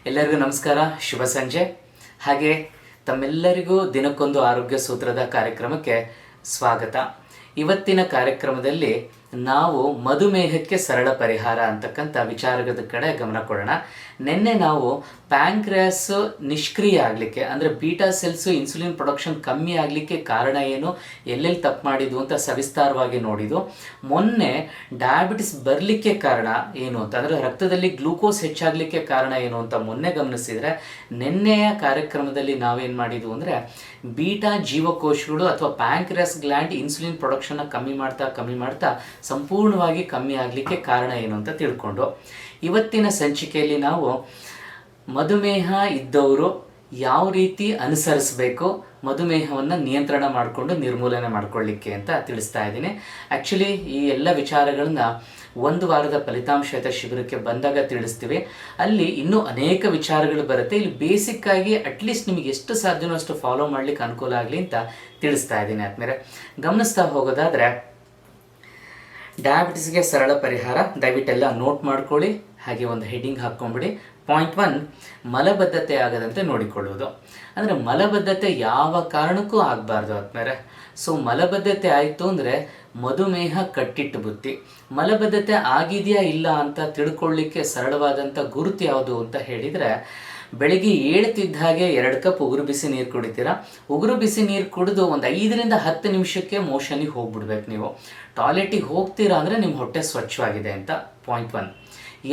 ಎಲ್ಲರಿಗೂ ನಮಸ್ಕಾರ, ಶುಭ ಸಂಜೆ. ಹಾಗೆ ತಮ್ಮೆಲ್ಲರಿಗೂ ದಿನಕ್ಕೊಂದು ಆರೋಗ್ಯ ಸೂತ್ರದ ಕಾರ್ಯಕ್ರಮಕ್ಕೆ ಸ್ವಾಗತ. ಇವತ್ತಿನ ಕಾರ್ಯಕ್ರಮದಲ್ಲಿ ನಾವು ಮಧುಮೇಹಕ್ಕೆ ಸರಳ ಪರಿಹಾರ ಅಂತಕ್ಕಂಥ ವಿಚಾರದ ಕಡೆ ಗಮನ ಕೊಡೋಣ. ನಿನ್ನೆ ನಾವು ಪ್ಯಾಂಕ್ರಿಯಾಸ್ ನಿಷ್ಕ್ರಿಯ ಆಗಲಿಕ್ಕೆ ಅಂದರೆ ಬೀಟಾ ಸೆಲ್ಸು ಇನ್ಸುಲಿನ್ ಪ್ರೊಡಕ್ಷನ್ ಕಮ್ಮಿ ಆಗಲಿಕ್ಕೆ ಕಾರಣ ಏನು, ಎಲ್ಲೆಲ್ಲಿ ತಪ್ಪು ಮಾಡಿದ್ವು ಅಂತ ಸವಿಸ್ತಾರವಾಗಿ ನೋಡಿದ್ದು. ಮೊನ್ನೆ ಡಯಾಬಿಟಿಸ್ ಬರಲಿಕ್ಕೆ ಕಾರಣ ಏನು ಅಂತ ಅಂದರೆ ರಕ್ತದಲ್ಲಿ ಗ್ಲೂಕೋಸ್ ಹೆಚ್ಚಾಗಲಿಕ್ಕೆ ಕಾರಣ ಏನು ಅಂತ ಮೊನ್ನೆ ಗಮನಿಸಿದರೆ, ನಿನ್ನೆಯ ಕಾರ್ಯಕ್ರಮದಲ್ಲಿ ನಾವೇನು ಮಾಡಿದ್ವು ಅಂದರೆ ಬೀಟಾ ಜೀವಕೋಶಗಳು ಅಥವಾ ಪ್ಯಾಂಕ್ರಿಯಾಸ್ ಗ್ಲ್ಯಾಂಡ್ ಇನ್ಸುಲಿನ್ ಪ್ರೊಡಕ್ಷನ್ನ ಕಮ್ಮಿ ಮಾಡ್ತಾ ಸಂಪೂರ್ಣವಾಗಿ ಕಮ್ಮಿ ಆಗಲಿಕ್ಕೆ ಕಾರಣ ಏನು ಅಂತ ತಿಳ್ಕೊಂಡು, ಇವತ್ತಿನ ಸಂಚಿಕೆಯಲ್ಲಿ ನಾವು ಮಧುಮೇಹ ಇದ್ದವರು ಯಾವ ರೀತಿ ಅನುಸರಿಸಬೇಕು, ಮಧುಮೇಹವನ್ನು ನಿಯಂತ್ರಣ ಮಾಡಿಕೊಂಡು ನಿರ್ಮೂಲನೆ ಮಾಡ್ಕೊಳ್ಳಿಕ್ಕೆ ಅಂತ ತಿಳಿಸ್ತಾ ಇದ್ದೀನಿ. ಆ್ಯಕ್ಚುಲಿ ಈ ಎಲ್ಲ ವಿಚಾರಗಳನ್ನ ಒಂದು ವಾರದ ಫಲಿತಾಂಶಯುತ ಶಿಬಿರಕ್ಕೆ ಬಂದಾಗ ತಿಳಿಸ್ತೀವಿ. ಅಲ್ಲಿ ಇನ್ನೂ ಅನೇಕ ವಿಚಾರಗಳು ಬರುತ್ತೆ. ಇಲ್ಲಿ ಬೇಸಿಕ್ಕಾಗಿ ಅಟ್ಲೀಸ್ಟ್ ನಿಮಗೆ ಎಷ್ಟು ಸಾಧ್ಯನೋ ಅಷ್ಟು ಫಾಲೋ ಮಾಡಲಿಕ್ಕೆ ಅನುಕೂಲ ಆಗಲಿ ಅಂತ ತಿಳಿಸ್ತಾ ಇದ್ದೀನಿ. ಆದಮೇಲೆ ಗಮನಿಸ್ತಾ ಹೋಗೋದಾದರೆ, ಡಯಾಬಿಟಿಸ್ಗೆ ಸರಳ ಪರಿಹಾರ ದಯವಿಟ್ಟೆಲ್ಲ ನೋಟ್ ಮಾಡ್ಕೊಳ್ಳಿ, ಹಾಗೆ ಒಂದು ಹೆಡ್ಡಿಂಗ್ ಹಾಕ್ಕೊಂಬಿಡಿ. ಪಾಯಿಂಟ್ 1, ಮಲಬದ್ಧತೆ ಆಗದಂತೆ ನೋಡಿಕೊಳ್ಳುವುದು. ಅಂದರೆ ಮಲಬದ್ಧತೆ ಯಾವ ಕಾರಣಕ್ಕೂ ಆಗಬಾರ್ದು ಆದ್ಮೇಲೆ. ಸೊ ಮಲಬದ್ಧತೆ ಆಯಿತು ಅಂದರೆ ಮಧುಮೇಹ ಕಟ್ಟಿಟ್ಟು ಬುತ್ತಿ. ಮಲಬದ್ಧತೆ ಆಗಿದೆಯಾ ಇಲ್ಲ ಅಂತ ತಿಳ್ಕೊಳ್ಳಿಕ್ಕೆ ಸರಳವಾದಂಥ ಗುರುತು ಯಾವುದು ಅಂತ ಹೇಳಿದರೆ, ಬೆಳಿಗ್ಗೆ ಏಳ್ತಿದ್ದ ಹಾಗೆ 2 ಕಪ್ ಉಗುರು ಬಿಸಿ ನೀರು ಕುಡಿತೀರಾ. ಉಗುರು ಬಿಸಿ ನೀರು ಕುಡಿದು ಒಂದು 5 ರಿಂದ 10 ನಿಮಿಷಕ್ಕೆ ಮೋಷನಿಗೆ ಹೋಗ್ಬಿಡ್ಬೇಕು. ನೀವು ಟಾಯ್ಲೆಟಿಗೆ ಹೋಗ್ತೀರಾ ಅಂದರೆ ನಿಮ್ಮ ಹೊಟ್ಟೆ ಸ್ವಚ್ಛವಾಗಿದೆ ಅಂತ. ಪಾಯಿಂಟ್ 1.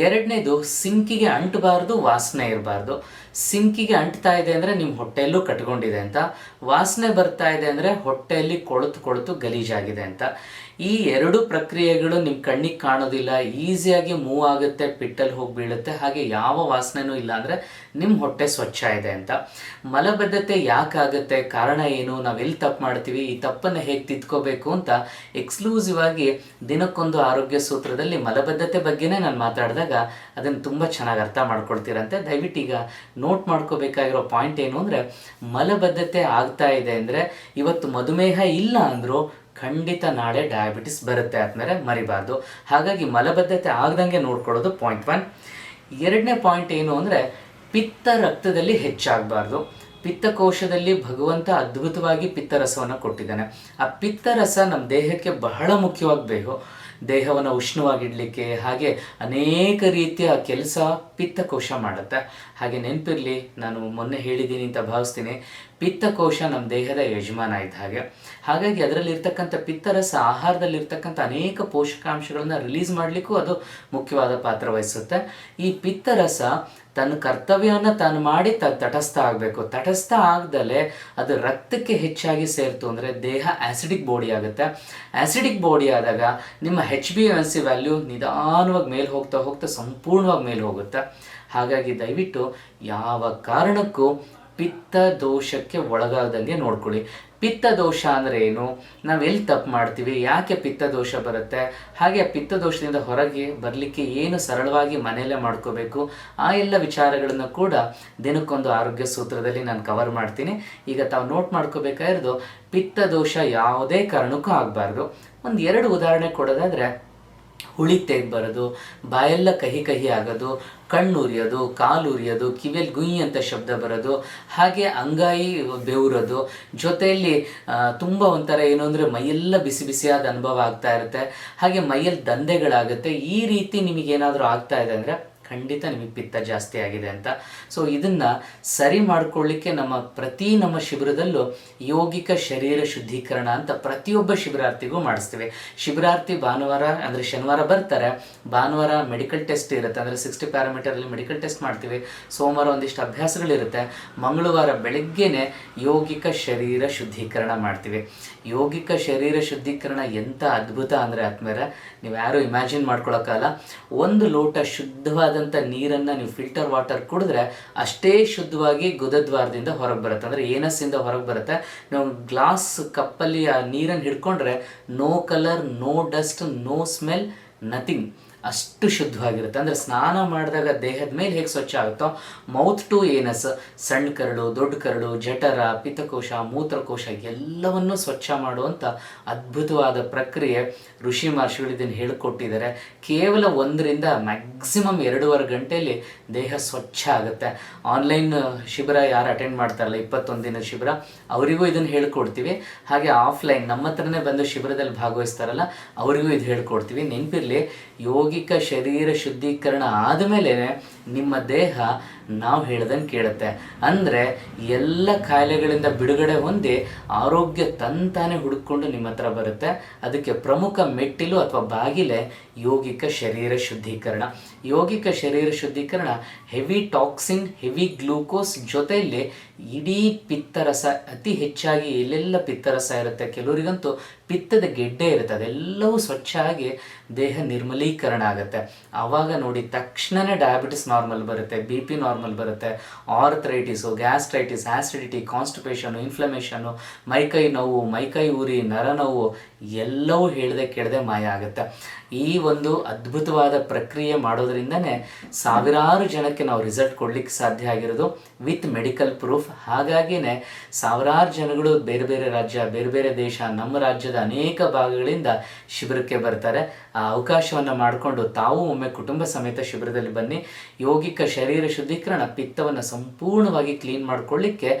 ಎರಡನೇದು, ಸಿಂಕಿಗೆ ಅಂಟಬಾರ್ದು, ವಾಸನೆ ಇರಬಾರ್ದು. ಸಿಂಕಿಗೆ ಅಂಟ್ತಾ ಇದೆ ಅಂದರೆ ನಿಮ್ಮ ಹೊಟ್ಟೆಯಲ್ಲೂ ಕಟ್ಕೊಂಡಿದೆ ಅಂತ. ವಾಸನೆ ಬರ್ತಾ ಇದೆ ಅಂದರೆ ಹೊಟ್ಟೆಯಲ್ಲಿ ಕೊಳೆತು ಗಲೀಜಾಗಿದೆ ಅಂತ. ಈ 2 ಪ್ರಕ್ರಿಯೆಗಳು ನಿಮ್ಮ ಕಣ್ಣಿಗೆ ಕಾಣೋದಿಲ್ಲ, ಈಸಿಯಾಗಿ ಮೂವ್ ಆಗುತ್ತೆ, ಪಿಟ್ಟಲ್ಲಿ ಹೋಗಿ ಬೀಳುತ್ತೆ, ಹಾಗೆ ಯಾವ ವಾಸನೆನೂ ಇಲ್ಲ ಅಂದರೆ ನಿಮ್ಮ ಹೊಟ್ಟೆ ಸ್ವಚ್ಛ ಇದೆ ಅಂತ. ಮಲಬದ್ಧತೆ ಯಾಕಾಗುತ್ತೆ, ಕಾರಣ ಏನು, ನಾವೆಲ್ಲಿ ತಪ್ಪು ಮಾಡ್ತೀವಿ, ಈ ತಪ್ಪನ್ನು ಹೇಗೆ ತಿದ್ಕೋಬೇಕು ಅಂತ ಎಕ್ಸ್ಕ್ಲೂಸಿವ್ ಆಗಿ ದಿನಕ್ಕೊಂದು ಆರೋಗ್ಯ ಸೂತ್ರದಲ್ಲಿ ಮಲಬದ್ಧತೆ ಬಗ್ಗೆನೇ ನಾನು ಮಾತಾಡಿದಾಗ ಅದನ್ನು ತುಂಬ ಚೆನ್ನಾಗಿ ಅರ್ಥ ಮಾಡ್ಕೊಳ್ತೀರಂತೆ. ದಯವಿಟ್ಟು ಈಗ ನೋಟ್ ಮಾಡ್ಕೋಬೇಕಾಗಿರೋ ಪಾಯಿಂಟ್ ಏನು ಅಂದರೆ, ಮಲಬದ್ಧತೆ ಆಗ್ತಾ ಇದೆ ಅಂದರೆ ಇವತ್ತು ಮಧುಮೇಹ ಇಲ್ಲ ಅಂದರೂ ಖಂಡಿತ ನಾಳೆ ಡಯಾಬಿಟಿಸ್ ಬರುತ್ತೆ ಆದಮೇಲೆ ಮರಿಬಾರ್ದು. ಹಾಗಾಗಿ ಮಲಬದ್ಧತೆ ಆಗದಂಗೆ ನೋಡ್ಕೊಳ್ಳೋದು ಪಾಯಿಂಟ್ 1. ಎರಡನೇ ಪಾಯಿಂಟ್ ಏನು ಅಂದರೆ, ಪಿತ್ತ ರಕ್ತದಲ್ಲಿ ಹೆಚ್ಚಾಗಬಾರ್ದು. ಪಿತ್ತಕೋಶದಲ್ಲಿ ಭಗವಂತ ಅದ್ಭುತವಾಗಿ ಪಿತ್ತರಸವನ್ನು ಕೊಟ್ಟಿದ್ದಾನೆ. ಆ ಪಿತ್ತರಸ ನಮ್ಮ ದೇಹಕ್ಕೆ ಬಹಳ ಮುಖ್ಯವಾಗಿ ಬೇಕು. ದೇಹವನ್ನು ಉಷ್ಣವಾಗಿಡಲಿಕ್ಕೆ ಹಾಗೆ ಅನೇಕ ರೀತಿಯ ಕೆಲಸ ಪಿತ್ತಕೋಶ ಮಾಡುತ್ತೆ. ಹಾಗೆ ನೆನಪಿರಲಿ, ನಾನು ಮೊನ್ನೆ ಹೇಳಿದ್ದೀನಿ ಅಂತ ಭಾವಿಸ್ತೀನಿ, ಪಿತ್ತಕೋಶ ನಮ್ಮ ದೇಹದ ಯಜಮಾನ ಇದ್ದ ಹಾಗೆ. ಹಾಗಾಗಿ ಅದರಲ್ಲಿರ್ತಕ್ಕಂಥ ಪಿತ್ತರಸ ಆಹಾರದಲ್ಲಿರ್ತಕ್ಕಂಥ ಅನೇಕ ಪೋಷಕಾಂಶಗಳನ್ನು ರಿಲೀಸ್ ಮಾಡಲಿಕ್ಕೂ ಅದು ಮುಖ್ಯವಾದ ಪಾತ್ರ ವಹಿಸುತ್ತೆ. ಈ ಪಿತ್ತರಸ ತನ್ನ ಕರ್ತವ್ಯವನ್ನು ತಾನು ಮಾಡಿ ತಟಸ್ಥ ಆಗಬೇಕು. ತಟಸ್ಥ ಆಗದಲ್ಲೇ ಅದು ರಕ್ತಕ್ಕೆ ಹೆಚ್ಚಾಗಿ ಸೇರ್ತು ಅಂದರೆ ದೇಹ ಆ್ಯಸಿಡಿಕ್ ಬಾಡಿ ಆಗುತ್ತೆ. ಆ್ಯಸಿಡಿಕ್ ಬಾಡಿ ಆದಾಗ ನಿಮ್ಮ HbA1c ವ್ಯಾಲ್ಯೂ ನಿಧಾನವಾಗಿ ಮೇಲೆ ಹೋಗ್ತಾ ಸಂಪೂರ್ಣವಾಗಿ ಮೇಲೆ ಹೋಗುತ್ತೆ. ಹಾಗಾಗಿ ದಯವಿಟ್ಟು ಯಾವ ಕಾರಣಕ್ಕೂ ಪಿತ್ತ ದೋಷಕ್ಕೆ ಒಳಗಾದಂಗೆ ನೋಡ್ಕೊಳ್ಳಿ. ಪಿತ್ತ ದೋಷ ಅಂದರೆ ಏನು, ನಾವೆಲ್ಲಿ ತಪ್ಪು ಮಾಡ್ತೀವಿ, ಯಾಕೆ ಪಿತ್ತ ದೋಷ ಬರುತ್ತೆ, ಹಾಗೆ ಆ ಪಿತ್ತ ದೋಷದಿಂದ ಹೊರಗೆ ಬರಲಿಕ್ಕೆ ಏನು ಸರಳವಾಗಿ ಮನೆಯಲ್ಲೇ ಮಾಡ್ಕೋಬೇಕು, ಆ ಎಲ್ಲ ವಿಚಾರಗಳನ್ನು ಕೂಡ ದಿನಕ್ಕೊಂದು ಆರೋಗ್ಯ ಸೂತ್ರದಲ್ಲಿ ನಾನು ಕವರ್ ಮಾಡ್ತೀನಿ. ಈಗ ತಾವು ನೋಟ್ ಮಾಡ್ಕೋಬೇಕಾಗಿರೋದು, ಪಿತ್ತ ದೋಷ ಯಾವುದೇ ಕಾರಣಕ್ಕೂ ಆಗಬಾರ್ದು. 2 ಉದಾಹರಣೆ ಕೊಡೋದಾದರೆ, ಹುಳಿ ತೆಗ್ ಬರೋದು, ಬಾಯೆಲ್ಲ ಕಹಿ ಆಗೋದು, ಕಣ್ಣು ಉರಿಯೋದು, ಕಾಲು ಉರಿಯೋದು, ಕಿವಿಯಲ್ಲಿ ಗುಯ್ ಅಂತ ಶಬ್ದ ಬರೋದು, ಹಾಗೆ ಅಂಗಾಯಿ ಬೆವರೋದು, ಜೊತೆಯಲ್ಲಿ ತುಂಬ ಒಂಥರ ಏನು ಅಂದರೆ ಮೈಯೆಲ್ಲ ಬಿಸಿಯಾದ ಅನುಭವ ಆಗ್ತಾ ಇರುತ್ತೆ, ಹಾಗೆ ಮೈಯಲ್ಲಿ ದಂಧೆಗಳಾಗುತ್ತೆ. ಈ ರೀತಿ ನಿಮಗೇನಾದರೂ ಆಗ್ತಾ ಇದೆ ಅಂದರೆ ಖಂಡಿತ ನಿಮಗೆ ಪಿತ್ತ ಜಾಸ್ತಿ ಆಗಿದೆ ಅಂತ. ಸೊ ಇದನ್ನು ಸರಿ ಮಾಡ್ಕೊಳ್ಳಿಕ್ಕೆ ನಮ್ಮ ಶಿಬಿರದಲ್ಲೂ ಯೋಗಿಕ ಶರೀರ ಶುದ್ಧೀಕರಣ ಅಂತ ಪ್ರತಿಯೊಬ್ಬ ಶಿಬಿರಾರ್ಥಿಗೂ ಮಾಡಿಸ್ತೀವಿ. ಶಿಬಿರಾರ್ಥಿ ಭಾನುವಾರ ಅಂದರೆ ಶನಿವಾರ ಬರ್ತಾರೆ, ಭಾನುವಾರ ಮೆಡಿಕಲ್ ಟೆಸ್ಟ್ ಇರುತ್ತೆ, ಅಂದರೆ 60 ಪ್ಯಾರಾಮೀಟರಲ್ಲಿ ಮೆಡಿಕಲ್ ಟೆಸ್ಟ್ ಮಾಡ್ತೀವಿ. ಸೋಮವಾರ ಒಂದಿಷ್ಟು ಅಭ್ಯಾಸಗಳಿರುತ್ತೆ, ಮಂಗಳವಾರ ಬೆಳಗ್ಗೆನೆ ಯೋಗಿಕ ಶರೀರ ಶುದ್ಧೀಕರಣ ಮಾಡ್ತೀವಿ. ಯೋಗಿಕ ಶರೀರ ಶುದ್ಧೀಕರಣ ಎಂಥ ಅದ್ಭುತ ಅಂದರೆ ಆದ್ಮೇಲೆ ನೀವು ಯಾರು ಇಮ್ಯಾಜಿನ್ ಮಾಡ್ಕೊಳಕ್ಕಾಗಲ್ಲ. 1 ಲೋಟ ಶುದ್ಧವಾದಂಥ ನೀರನ್ನು ನೀವು ಫಿಲ್ಟರ್ ವಾಟರ್ ಕುಡಿದ್ರೆ ಅಷ್ಟೇ ಶುದ್ಧವಾಗಿ ಗುದದ್ವಾರದಿಂದ ಹೊರಗೆ ಬರುತ್ತೆ, ಅಂದರೆ ಏನಸ್ಸಿಂದ ಹೊರಗೆ ಬರುತ್ತೆ. ನಾವು ಗ್ಲಾಸ್ ಕಪ್ಪಲ್ಲಿ ಆ ನೀರನ್ನು ಹಿಡ್ಕೊಂಡ್ರೆ no colour, no dust, no smell, nothing. ಅಷ್ಟು ಶುದ್ಧವಾಗಿರುತ್ತೆ. ಅಂದರೆ ಸ್ನಾನ ಮಾಡಿದಾಗ ದೇಹದ ಮೇಲೆ ಹೇಗೆ ಸ್ವಚ್ಛ ಆಗುತ್ತೋ, ಮೌತ್ ಟು ಏನಸ್, ಸಣ್ಣ ಕರಳು, ದೊಡ್ಡ ಕರಳು, ಜಠರ, ಪಿತ್ತಕೋಶ, ಮೂತ್ರಕೋಶ ಎಲ್ಲವನ್ನೂ ಸ್ವಚ್ಛ ಮಾಡುವಂಥ ಅದ್ಭುತವಾದ ಪ್ರಕ್ರಿಯೆ ಋಷಿ ಮಹರ್ಷಿಗಳು ಇದನ್ನು ಹೇಳಿಕೊಟ್ಟಿದ್ದಾರೆ. ಕೇವಲ 1ರಿಂದ ಮ್ಯಾಕ್ಸಿಮಮ್ 2.5 ಗಂಟೆಯಲ್ಲಿ ದೇಹ ಸ್ವಚ್ಛ ಆಗುತ್ತೆ. ಆನ್ಲೈನ್ ಶಿಬಿರ ಯಾರು ಅಟೆಂಡ್ ಮಾಡ್ತಾರಲ್ಲ 21 ದಿನದ ಶಿಬಿರ, ಅವರಿಗೂ ಇದನ್ನು ಹೇಳ್ಕೊಡ್ತೀವಿ. ಹಾಗೆ ಆಫ್ಲೈನ್ ನಮ್ಮ ಹತ್ರನೇ ಬಂದು ಶಿಬಿರದಲ್ಲಿ ಭಾಗವಹಿಸ್ತಾರಲ್ಲ ಅವರಿಗೂ ಇದು ಹೇಳ್ಕೊಡ್ತೀವಿ. ನೆನಪಿರಲಿ, ಯೋಗಿಕ ಶರೀರ ಶುದ್ಧೀಕರಣ ಆದಮೇಲೆ ನಿಮ್ಮ ದೇಹ ನಾವು ಹೇಳ್ದಂಗೆ ಕೇಳುತ್ತೆ. ಅಂದರೆ ಎಲ್ಲ ಕಾಯಿಲೆಗಳಿಂದ ಬಿಡುಗಡೆ ಹೊಂದಿ ಆರೋಗ್ಯ ತಂತಾನೆ ಹುಡುಕೊಂಡು ನಿಮ್ಮ ಹತ್ರ ಬರುತ್ತೆ. ಅದಕ್ಕೆ ಪ್ರಮುಖ ಮೆಟ್ಟಿಲು ಅಥವಾ ಬಾಗಿಲೆ ಯೋಗಿಕ ಶರೀರ ಶುದ್ಧೀಕರಣ. ಯೋಗಿಕ ಶರೀರ ಶುದ್ಧೀಕರಣ ಹೆವಿ ಟಾಕ್ಸಿನ್, ಹೆವಿ ಗ್ಲೂಕೋಸ್ ಜೊತೆಯಲ್ಲಿ ಇಡೀ ಪಿತ್ತರಸ, ಅತಿ ಹೆಚ್ಚಾಗಿ ಎಲ್ಲೆಲ್ಲ ಪಿತ್ತರಸ ಇರುತ್ತೆ, ಕೆಲವರಿಗಂತೂ ಪಿತ್ತದ ಗೆಡ್ಡೆ ಇರುತ್ತೆ, ಅದೆಲ್ಲವೂ ಸ್ವಚ್ಛ ಆಗಿ ದೇಹ ನಿರ್ಮಲೀಕರಣ ಆಗುತ್ತೆ. ಆವಾಗ ನೋಡಿ ತಕ್ಷಣವೇ ಡಯಾಬಿಟಿಸ್ ನಾರ್ಮಲ್ ಬರುತ್ತೆ, ಬಿ ಪಿ ನಾರ್ಮಲ್ ಬರುತ್ತೆ, ಆರ್ಥರೈಟಿಸು, ಗ್ಯಾಸ್ಟ್ರೈಟಿಸ್, ಆಸಿಡಿಟಿ, ಕಾನ್ಸ್ಟಿಪೇಷನು, ಇನ್ಫ್ಲಮೇಷನು, ಮೈಕೈ ನೋವು, ಮೈಕೈ ಉರಿ, ನರನೋವು ಎಲ್ಲವೂ ಹೇಳದೆ ಕೇಳದೆ ಮಾಯ ಆಗುತ್ತೆ. ಈ ಒಂದು ಅದ್ಭುತವಾದ ಪ್ರಕ್ರಿಯೆ ಮಾಡೋದ್ರಿಂದನೇ ಸಾವಿರಾರು ಜನಕ್ಕೆ ನಾವು ರಿಸಲ್ಟ್ ಕೊಡ್ಲಿಕ್ಕೆ ಸಾಧ್ಯ ಆಗಿರೋದು ವಿತ್ ಮೆಡಿಕಲ್ ಪ್ರೂಫ್. ಹಾಗಾಗಿನೇ ಸಾವಿರಾರು ಜನಗಳು ಬೇರೆ ಬೇರೆ ರಾಜ್ಯ, ಬೇರೆ ಬೇರೆ ದೇಶ, ನಮ್ಮ ರಾಜ್ಯದ ಅನೇಕ ಭಾಗಗಳಿಂದ ಶಿಬಿರಕ್ಕೆ ಬರ್ತಾರೆ. ಆ ಅವಕಾಶವನ್ನು ಮಾಡಿಕೊಂಡು ತಾವು ಒಮ್ಮೆ ಕುಟುಂಬ ಸಮೇತ ಶಿಬಿರದಲ್ಲಿ ಬನ್ನಿ. ಯೋಗಿಕ ಶರೀರ ಶುದ್ಧೀಕರಣ ಪಿತ್ತವನ್ನು ಸಂಪೂರ್ಣವಾಗಿ ಕ್ಲೀನ್ ಮಾಡ್ಕೊಳ್ಳಿಕ್ಕೆ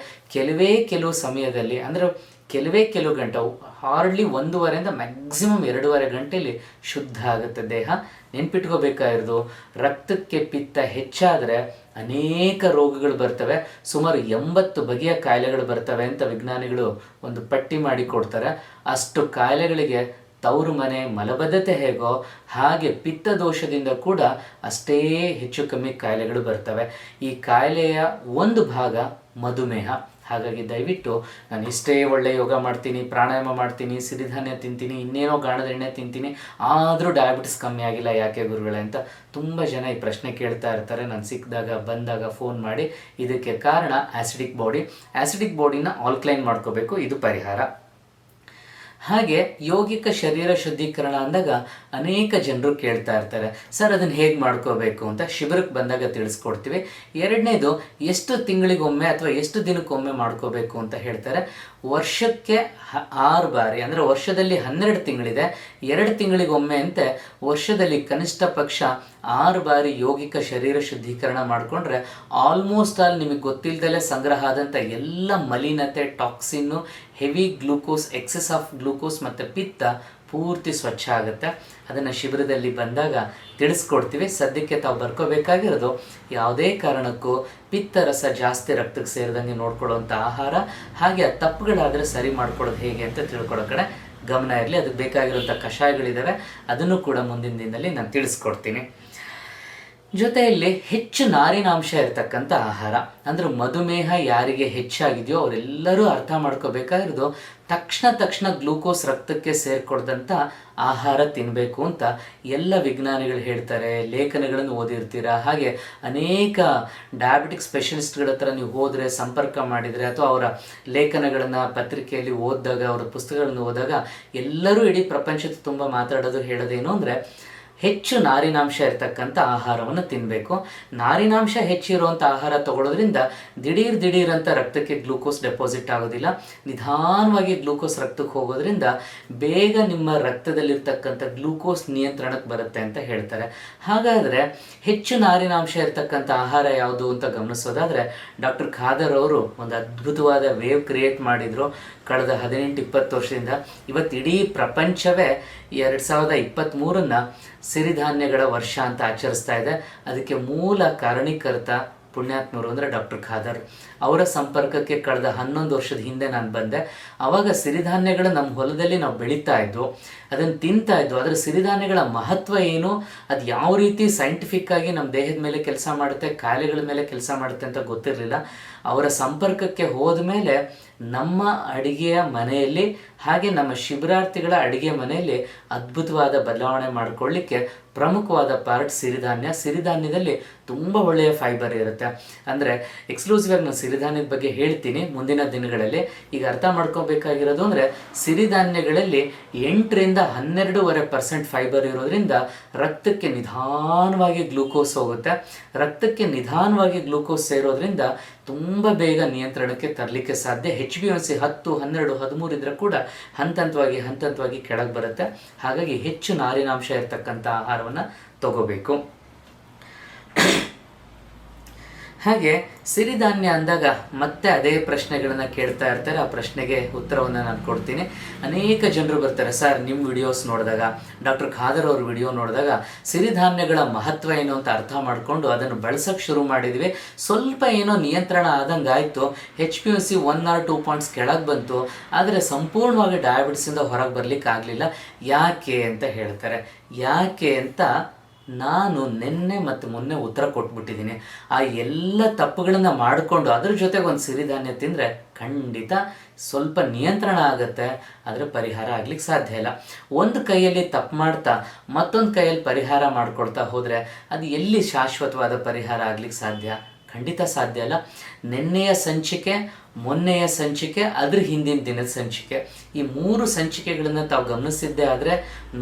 ಕೆಲವು ಸಮಯದಲ್ಲಿ, ಅಂದರೆ ಕೆಲವು ಗಂಟೆ, ಹಾರ್ಡ್ಲಿ 1.5ರಿಂದ ಮ್ಯಾಕ್ಸಿಮಮ್ 2.5 ಗಂಟೆಯಲ್ಲಿ ಶುದ್ಧ ಆಗುತ್ತೆ ದೇಹ. ನೆನ್ಪಿಟ್ಕೋಬೇಕಾಗಿರೋದು, ರಕ್ತಕ್ಕೆ ಪಿತ್ತ ಹೆಚ್ಚಾದರೆ ಅನೇಕ ರೋಗಗಳು ಬರ್ತವೆ, ಸುಮಾರು 80 ಬಗೆಯ ಕಾಯಿಲೆಗಳು ಬರ್ತವೆ ಅಂತ ವಿಜ್ಞಾನಿಗಳು ಒಂದು ಪಟ್ಟಿ ಮಾಡಿ ಕೊಡ್ತಾರೆ. ಅಷ್ಟು ಕಾಯಿಲೆಗಳಿಗೆ ತವರು ಮನೆ ಮಲಬದ್ಧತೆ ಹೇಗೋ ಹಾಗೆ ಪಿತ್ತ ದೋಷದಿಂದ ಕೂಡ ಅಷ್ಟೇ ಹೆಚ್ಚು ಕಮ್ಮಿ ಕಾಯಿಲೆಗಳು ಬರ್ತವೆ. ಈ ಕಾಯಿಲೆಯ ಒಂದು ಭಾಗ ಮಧುಮೇಹ. ಹಾಗಾಗಿ ದಯವಿಟ್ಟು ನಾನು ಇಷ್ಟೇ ಒಳ್ಳೆ ಯೋಗ ಮಾಡ್ತೀನಿ, ಪ್ರಾಣಾಯಾಮ ಮಾಡ್ತೀನಿ, ಸಿರಿಧಾನ್ಯ ತಿಂತೀನಿ, ಇನ್ನೇನೋ ಗಾಣದ ಎಣ್ಣೆ ತಿಂತೀನಿ, ಆದರೂ ಡಯಾಬಿಟಿಸ್ ಕಮ್ಮಿ ಆಗಿಲ್ಲ ಯಾಕೆ ಗುರುಗಳೇ ಅಂತ ತುಂಬ ಜನ ಈ ಪ್ರಶ್ನೆ ಕೇಳ್ತಾ ಇರ್ತಾರೆ. ನಾನು ಸಿಕ್ಕಿದಾಗ ಬಂದಾಗ ಫೋನ್ ಮಾಡಿ. ಇದಕ್ಕೆ ಕಾರಣ ಆ್ಯಸಿಡಿಕ್ ಬಾಡಿ. ಆ್ಯಸಿಡಿಕ್ ಬಾಡಿನ ಆಲ್ಕ್ಲೈನ್ ಮಾಡ್ಕೋಬೇಕು, ಇದು ಪರಿಹಾರ. ಹಾಗೆ ಯೋಗಿಕ ಶರೀರ ಶುದ್ಧೀಕರಣ ಅಂದಾಗ ಅನೇಕ ಜನರು ಕೇಳ್ತಾ ಇರ್ತಾರೆ, ಸರ್ ಅದನ್ನು ಹೇಗೆ ಮಾಡ್ಕೋಬೇಕು ಅಂತ. ಶಿಬಿರಕ್ಕೆ ಬಂದಾಗ ತಿಳಿಸ್ಕೊಡ್ತೀವಿ. ಎರಡನೇದು, ಎಷ್ಟು ತಿಂಗಳಿಗೊಮ್ಮೆ ಅಥವಾ ಎಷ್ಟು ದಿನಕ್ಕೊಮ್ಮೆ ಮಾಡ್ಕೋಬೇಕು ಅಂತ ಹೇಳ್ತಾರೆ. ವರ್ಷಕ್ಕೆ 6 ಬಾರಿ, ಅಂದರೆ ವರ್ಷದಲ್ಲಿ 12 ತಿಂಗಳಿದೆ, 2 ತಿಂಗಳಿಗೊಮ್ಮೆ ಅಂತೆ ವರ್ಷದಲ್ಲಿ ಕನಿಷ್ಠ ಪಕ್ಷ 6 ಬಾರಿ ಯೋಗಿಕ ಶರೀರ ಶುದ್ಧೀಕರಣ ಮಾಡಿಕೊಂಡ್ರೆ ಆಲ್ಮೋಸ್ಟ್ ಆಲ್ ನಿಮಗೆ ಗೊತ್ತಿಲ್ಲದಲ್ಲೇ ಸಂಗ್ರಹ ಆದಂಥ ಎಲ್ಲ ಮಲಿನತೆ, toxin, heavy glucose, excess of glucose ಮತ್ತು ಪಿತ್ತ ಪೂರ್ತಿ ಸ್ವಚ್ಛ ಆಗುತ್ತೆ. ಅದನ್ನು ಶಿಬಿರದಲ್ಲಿ ಬಂದಾಗ ತಿಳಿಸ್ಕೊಡ್ತೀವಿ. ಸದ್ಯಕ್ಕೆ ತಾವು ಬರ್ಕೋಬೇಕಾಗಿರೋದು, ಯಾವುದೇ ಕಾರಣಕ್ಕೂ ಪಿತ್ತರಸ ಜಾಸ್ತಿ ರಕ್ತಕ್ಕೆ ಸೇರಿದಂಗೆ ನೋಡ್ಕೊಳ್ಳೋವಂಥ ಆಹಾರ, ಹಾಗೆ ಆ ತಪ್ಪುಗಳಾದರೆ ಸರಿ ಮಾಡ್ಕೊಳ್ಳೋದು ಹೇಗೆ ಅಂತ ತಿಳ್ಕೊಳ್ಳೋ ಕಡೆ ಗಮನ ಇರಲಿ. ಅದಕ್ಕೆ ಬೇಕಾಗಿರುವಂಥ ಕಷಾಯಗಳಿದ್ದಾವೆ, ಅದನ್ನು ಕೂಡ ಮುಂದಿನ ದಿನದಲ್ಲಿ ನಾನು ತಿಳಿಸ್ಕೊಡ್ತೀನಿ. ಜೊತೆಯಲ್ಲಿ ಹೆಚ್ಚು ನಾರಿನಾಂಶ ಇರತಕ್ಕಂಥ ಆಹಾರ, ಅಂದರೆ ಮಧುಮೇಹ ಯಾರಿಗೆ ಹೆಚ್ಚಾಗಿದೆಯೋ ಅವರೆಲ್ಲರೂ ಅರ್ಥ ಮಾಡ್ಕೋಬೇಕಾಗಿರೋದು ತಕ್ಷಣ ಗ್ಲೂಕೋಸ್ ರಕ್ತಕ್ಕೆ ಸೇರಿಕೊಡ್ದಂಥ ಆಹಾರ ತಿನ್ನಬೇಕು ಅಂತ ಎಲ್ಲ ವಿಜ್ಞಾನಿಗಳು ಹೇಳ್ತಾರೆ. ಲೇಖನಗಳನ್ನು ಓದಿರ್ತೀರ. ಹಾಗೆ ಅನೇಕ ಡಯಾಬಿಟಿಕ್ ಸ್ಪೆಷಲಿಸ್ಟ್ಗಳ ಹತ್ರ ನೀವು ಹೋದರೆ, ಸಂಪರ್ಕ ಮಾಡಿದರೆ, ಅಥವಾ ಅವರ ಲೇಖನಗಳನ್ನು ಪತ್ರಿಕೆಯಲ್ಲಿ ಓದಿದಾಗ, ಅವರ ಪುಸ್ತಕಗಳನ್ನು ಓದಿದಾಗ ಎಲ್ಲರೂ ಇಡೀ ಪ್ರಪಂಚದ ತುಂಬ ಮಾತಾಡೋದು ಹೇಳೋದೇನು ಅಂದರೆ ಹೆಚ್ಚು ನಾರಿನಾಂಶ ಇರತಕ್ಕಂಥ ಆಹಾರವನ್ನು ತಿನ್ನಬೇಕು. ನಾರಿನಾಂಶ ಹೆಚ್ಚಿರುವಂಥ ಆಹಾರ ತಗೊಳ್ಳೋದ್ರಿಂದ ದಿಢೀರ್ ಅಂತ ರಕ್ತಕ್ಕೆ ಗ್ಲೂಕೋಸ್ ಡೆಪಾಸಿಟ್ ಆಗೋದಿಲ್ಲ. ನಿಧಾನವಾಗಿ ಗ್ಲೂಕೋಸ್ ರಕ್ತಕ್ಕೆ ಹೋಗೋದ್ರಿಂದ ಬೇಗ ನಿಮ್ಮ ರಕ್ತದಲ್ಲಿರ್ತಕ್ಕಂಥ ಗ್ಲೂಕೋಸ್ ನಿಯಂತ್ರಣಕ್ಕೆ ಬರುತ್ತೆ ಅಂತ ಹೇಳ್ತಾರೆ. ಹಾಗಾದರೆ ಹೆಚ್ಚು ನಾರಿನಾಂಶ ಇರತಕ್ಕಂಥ ಆಹಾರ ಯಾವುದು ಅಂತ ಗಮನಿಸೋದಾದರೆ, ಡಾಕ್ಟರ್ ಖಾದರ್ ಅವರು ಒಂದು ಅದ್ಭುತವಾದ ವೇವ್ ಕ್ರಿಯೇಟ್ ಮಾಡಿದರು ಕಳೆದ 18-20 ವರ್ಷದಿಂದ. ಇವತ್ತು ಇಡೀ ಪ್ರಪಂಚವೇ 2023 ಸಿರಿಧಾನ್ಯಗಳ ವರ್ಷ ಅಂತ ಆಚರಿಸ್ತಾ ಇದೆ. ಅದಕ್ಕೆ ಮೂಲ ಕಾರಣೀಕರ್ತ ಪುಣ್ಯಾತ್ಮರು ಅಂದರೆ ಡಾಕ್ಟರ್ ಖಾದರ್. ಅವರ ಸಂಪರ್ಕಕ್ಕೆ ಕಳೆದ 11 ವರ್ಷದ ಹಿಂದೆ ನಾನು ಬಂದೆ. ಆವಾಗ ಸಿರಿಧಾನ್ಯಗಳು ನಮ್ಮ ಹೊಲದಲ್ಲಿ ನಾವು ಬೆಳೀತಾ ಇದ್ವು, ಅದನ್ನು ತಿಂತಾ ಇದ್ವು. ಅದರ ಸಿರಿಧಾನ್ಯಗಳ ಮಹತ್ವ ಏನು, ಅದು ಯಾವ ರೀತಿ ಸೈಂಟಿಫಿಕ್ ಆಗಿ ನಮ್ಮ ದೇಹದ ಮೇಲೆ ಕೆಲಸ ಮಾಡುತ್ತೆ, ಕಾಯಿಲೆಗಳ ಮೇಲೆ ಕೆಲಸ ಮಾಡುತ್ತೆ ಅಂತ ಗೊತ್ತಿರಲಿಲ್ಲ. ಅವರ ಸಂಪರ್ಕಕ್ಕೆ ಹೋದ ಮೇಲೆ ನಮ್ಮ ಅಡಿಗೆಯ ಮನೆಯಲ್ಲಿ, ಹಾಗೆ ನಮ್ಮ ಶಿಬಿರಾರ್ಥಿಗಳ ಅಡಿಗೆ ಮನೆಯಲ್ಲಿ ಅದ್ಭುತವಾದ ಬದಲಾವಣೆ ಮಾಡಿಕೊಳ್ಳಿಕ್ಕೆ ಪ್ರಮುಖವಾದ ಪಾರ್ಟ್ ಸಿರಿಧಾನ್ಯದಲ್ಲಿ ತುಂಬ ಒಳ್ಳೆಯ ಫೈಬರ್ ಇರುತ್ತೆ. ಅಂದರೆ ಎಕ್ಸ್ಕ್ಲೂಸಿವ್ ಆಗಿ ನಾನು ಸಿರಿಧಾನ್ಯದ ಬಗ್ಗೆ ಹೇಳ್ತೀನಿ ಮುಂದಿನ ದಿನಗಳಲ್ಲಿ. ಈಗ ಅರ್ಥ ಮಾಡ್ಕೋಬೇಕಾಗಿರೋದು ಅಂದರೆ ಸಿರಿಧಾನ್ಯಗಳಲ್ಲಿ 8ರಿಂದ 12% ಫೈಬರ್ ಇರೋದ್ರಿಂದ ರಕ್ತಕ್ಕೆ ನಿಧಾನವಾಗಿ ಗ್ಲೂಕೋಸ್ ಹೋಗುತ್ತೆ. ರಕ್ತಕ್ಕೆ ನಿಧಾನವಾಗಿ ಗ್ಲೂಕೋಸ್ ಸೇರೋದ್ರಿಂದ ತುಂಬ ಬೇಗ ನಿಯಂತ್ರಣಕ್ಕೆ ತರಲಿಕ್ಕೆ ಸಾಧ್ಯ. HbA1c 10, 12, 13 ಇದ್ರೆ ಕೂಡ ಹಂತವಾಗಿ ಕೆಳಗೆ ಬರುತ್ತೆ. ಹಾಗಾಗಿ ಹೆಚ್ಚು ನಾರಿನಾಂಶ ಇರತಕ್ಕಂಥ ಆಹಾರವನ್ನು ತಗೋಬೇಕು. ಹಾಗೆ ಸಿರಿಧಾನ್ಯ ಅಂದಾಗ ಮತ್ತೆ ಅದೇ ಪ್ರಶ್ನೆಗಳನ್ನು ಕೇಳ್ತಾ ಇರ್ತಾರೆ. ಆ ಪ್ರಶ್ನೆಗೆ ಉತ್ತರವನ್ನು ನಾನು ಕೊಡ್ತೀನಿ. ಅನೇಕ ಜನರು ಬರ್ತಾರೆ, ಸರ್ ನಿಮ್ಮ ವಿಡಿಯೋಸ್ ನೋಡಿದಾಗ, ಡಾಕ್ಟರ್ ಖಾದರ್ ಅವ್ರ ವಿಡಿಯೋ ನೋಡಿದಾಗ ಸಿರಿಧಾನ್ಯಗಳ ಮಹತ್ವ ಏನು ಅಂತ ಅರ್ಥ ಮಾಡಿಕೊಂಡು ಅದನ್ನು ಬಳಸೋಕ್ಕೆ ಶುರು ಮಾಡಿದ್ವಿ. ಸ್ವಲ್ಪ ಏನೋ ನಿಯಂತ್ರಣ ಆದಂಗೆ ಆಯಿತು, HbA1c 1 or 2 ಪಾಯಿಂಟ್ಸ್ ಕೆಳಗೆ ಬಂತು, ಆದರೆ ಸಂಪೂರ್ಣವಾಗಿ ಡಯಾಬಿಟಿಸಿಂದ ಹೊರಗೆ ಬರಲಿಕ್ಕೆ ಆಗಲಿಲ್ಲ. ಯಾಕೆ ಅಂತ ಹೇಳ್ತಾರೆ. ಯಾಕೆ ಅಂತ ನಾನು ನಿನ್ನೆ ಮತ್ತು ಮೊನ್ನೆ ಉತ್ತರ ಕೊಟ್ಬಿಟ್ಟಿದ್ದೀನಿ. ಆ ಎಲ್ಲ ತಪ್ಪುಗಳನ್ನು ಮಾಡಿಕೊಂಡು ಅದ್ರ ಜೊತೆಗೆ ಒಂದು ಸಿರಿಧಾನ್ಯ ತಿಂದರೆ ಖಂಡಿತ ಸ್ವಲ್ಪ ನಿಯಂತ್ರಣ ಆಗುತ್ತೆ, ಆದರೆ ಪರಿಹಾರ ಆಗ್ಲಿಕ್ಕೆ ಸಾಧ್ಯ ಇಲ್ಲ. ಒಂದು ಕೈಯಲ್ಲಿ ತಪ್ಪು ಮಾಡ್ತಾ ಮತ್ತೊಂದು ಕೈಯಲ್ಲಿ ಪರಿಹಾರ ಮಾಡ್ಕೊಳ್ತಾ ಹೋದರೆ ಅದು ಎಲ್ಲಿ ಶಾಶ್ವತವಾದ ಪರಿಹಾರ ಆಗ್ಲಿಕ್ಕೆ ಸಾಧ್ಯ? ಖಂಡಿತ ಸಾಧ್ಯ ಅಲ್ಲ. ನಿನ್ನೆಯ ಸಂಚಿಕೆ, ಮೊನ್ನೆಯ ಸಂಚಿಕೆ, ಅದ್ರ ಹಿಂದಿನ ದಿನದ ಸಂಚಿಕೆ, ಈ 3 ಸಂಚಿಕೆಗಳನ್ನು ತಾವು ಗಮನಿಸಿದ್ದೇ ಆದರೆ,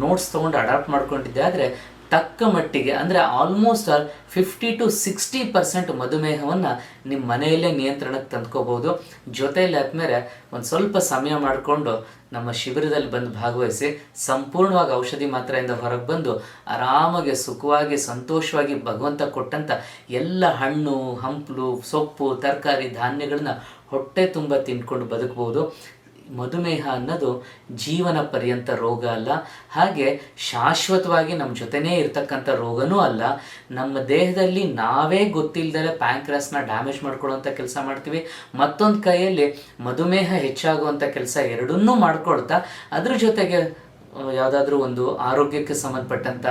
ನೋಟ್ಸ್ ತೊಗೊಂಡು ಅಡಾಪ್ಟ್ ಮಾಡ್ಕೊಂಡಿದ್ದೆ ಆದರೆ ತಕ್ಕ ಮಟ್ಟಿಗೆ ಅಂದರೆ ಆಲ್ಮೋಸ್ಟ್ 50 to 60% ಮಧುಮೇಹವನ್ನು ನಿಮ್ಮ ಮನೆಯಲ್ಲೇ ನಿಯಂತ್ರಣಕ್ಕೆ ತಂದ್ಕೋಬೋದು. ಜೊತೆಯಲ್ಲಿ ಆದಮೇಲೆ ಒಂದು ಸ್ವಲ್ಪ ಸಮಯ ಮಾಡಿಕೊಂಡು ನಮ್ಮ ಶಿಬಿರದಲ್ಲಿ ಬಂದು ಭಾಗವಹಿಸಿ ಸಂಪೂರ್ಣವಾಗಿ ಔಷಧಿ ಮಾತ್ರೆಯಿಂದ ಹೊರಗೆ ಬಂದು ಆರಾಮಾಗಿ ಸುಖವಾಗಿ ಸಂತೋಷವಾಗಿ ಭಗವಂತ ಕೊಟ್ಟಂಥ ಎಲ್ಲ ಹಣ್ಣು ಹಂಪಲು ಸೊಪ್ಪು ತರಕಾರಿ ಧಾನ್ಯಗಳನ್ನ ಹೊಟ್ಟೆ ತುಂಬ ತಿಂದ್ಕೊಂಡು ಬದುಕ್ಬೋದು. ಮಧುಮೇಹ ಅನ್ನೋದು ಜೀವನ ಪರ್ಯಂತ ರೋಗ ಅಲ್ಲ, ಹಾಗೆ ಶಾಶ್ವತವಾಗಿ ನಮ್ಮ ಜೊತೆನೇ ಇರ್ತಕ್ಕಂಥ ರೋಗನೂ ಅಲ್ಲ. ನಮ್ಮ ದೇಹದಲ್ಲಿ ನಾವೇ ಗೊತ್ತಿಲ್ಲದೆ ಪ್ಯಾಂಕ್ರಾಸ್ನ ಡ್ಯಾಮೇಜ್ ಮಾಡ್ಕೊಳ್ಳೋವಂಥ ಕೆಲಸ ಮಾಡ್ತೀವಿ. ಮತ್ತೊಂದು ಕೈಯಲ್ಲಿ ಮಧುಮೇಹ ಹೆಚ್ಚಾಗುವಂಥ ಕೆಲಸ ಎರಡನ್ನೂ ಮಾಡ್ಕೊಳ್ತಾ ಅದ್ರ ಜೊತೆಗೆ ಯಾವುದಾದ್ರೂ ಒಂದು ಆರೋಗ್ಯಕ್ಕೆ ಸಂಬಂಧಪಟ್ಟಂಥ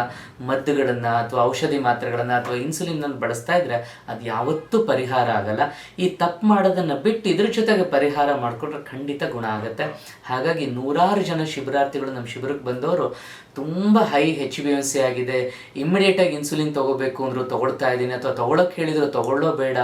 ಮದ್ದುಗಳನ್ನು ಅಥವಾ ಔಷಧಿ ಮಾತ್ರೆಗಳನ್ನು ಅಥವಾ ಇನ್ಸುಲಿನನ್ನು ಬಳಸ್ತಾ ಇದ್ದರೆ ಅದು ಯಾವತ್ತೂ ಪರಿಹಾರ ಆಗಲ್ಲ. ಈ ತಪ್ಪು ಮಾಡೋದನ್ನು ಬಿಟ್ಟು ಇದ್ರ ಜೊತೆಗೆ ಪರಿಹಾರ ಮಾಡಿಕೊಂಡ್ರೆ ಖಂಡಿತ ಗುಣ ಆಗುತ್ತೆ. ಹಾಗಾಗಿ ನೂರಾರು ಜನ ಶಿಬಿರಾರ್ಥಿಗಳು ನಮ್ಮ ಶಿಬಿರಕ್ಕೆ ಬಂದವರು ತುಂಬ ಹೈ HbA1c ಆಗಿದೆ, ಇಮ್ಮಿಡಿಯೇಟಾಗಿ ಇನ್ಸುಲಿನ್ ತೊಗೋಬೇಕು ಅಂದರು ತೊಗೊಳ್ತಾ ಇದ್ದೀನಿ, ಅಥವಾ ತೊಗೊಳಕ್ಕೆ ಹೇಳಿದ್ರು ತೊಗೊಳ್ಳೋ ಬೇಡ,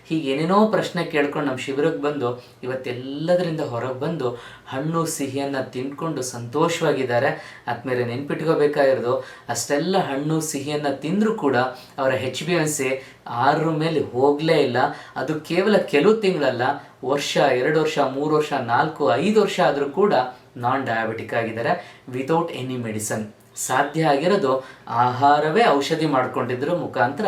ಹೀಗೆ ಏನೇನೋ ಪ್ರಶ್ನೆ ಕೇಳ್ಕೊಂಡು ನಮ್ಮ ಶಿಬಿರಕ್ಕೆ ಬಂದು ಇವತ್ತೆಲ್ಲದರಿಂದ ಹೊರಗೆ ಬಂದು ಹಣ್ಣು ಸಿಹಿಯನ್ನು ತಿಂದ್ಕೊಂಡು ಸಂತೋಷವಾಗಿದ್ದಾರೆ. ಆದಮೇಲೆ ನೆನ್ಪಿಟ್ಕೋಬೇಕಾಗಿರೋದು, ಅಷ್ಟೆಲ್ಲ ಹಣ್ಣು ಸಿಹಿಯನ್ನು ತಿಂದರೂ ಕೂಡ ಅವರ HbA1c 6 ಮೇಲೆ ಹೋಗಲೇ ಇಲ್ಲ. ಅದು ಕೇವಲ ಕೆಲವು ತಿಂಗಳಲ್ಲ, ವರ್ಷ 2 ವರ್ಷ 3 ವರ್ಷ 4 5 ವರ್ಷ ಆದರೂ ಕೂಡ ನಾನ್ ಡಯಾಬಿಟಿಕ್ ಆಗಿದ್ದಾರೆ ವಿತೌಟ್ ಎನಿ ಮೆಡಿಸನ್. ಸಾಧ್ಯ ಆಗಿರೋದು ಆಹಾರವೇ ಔಷಧಿ ಮಾಡ್ಕೊಂಡಿದ್ರ ಮುಖಾಂತರ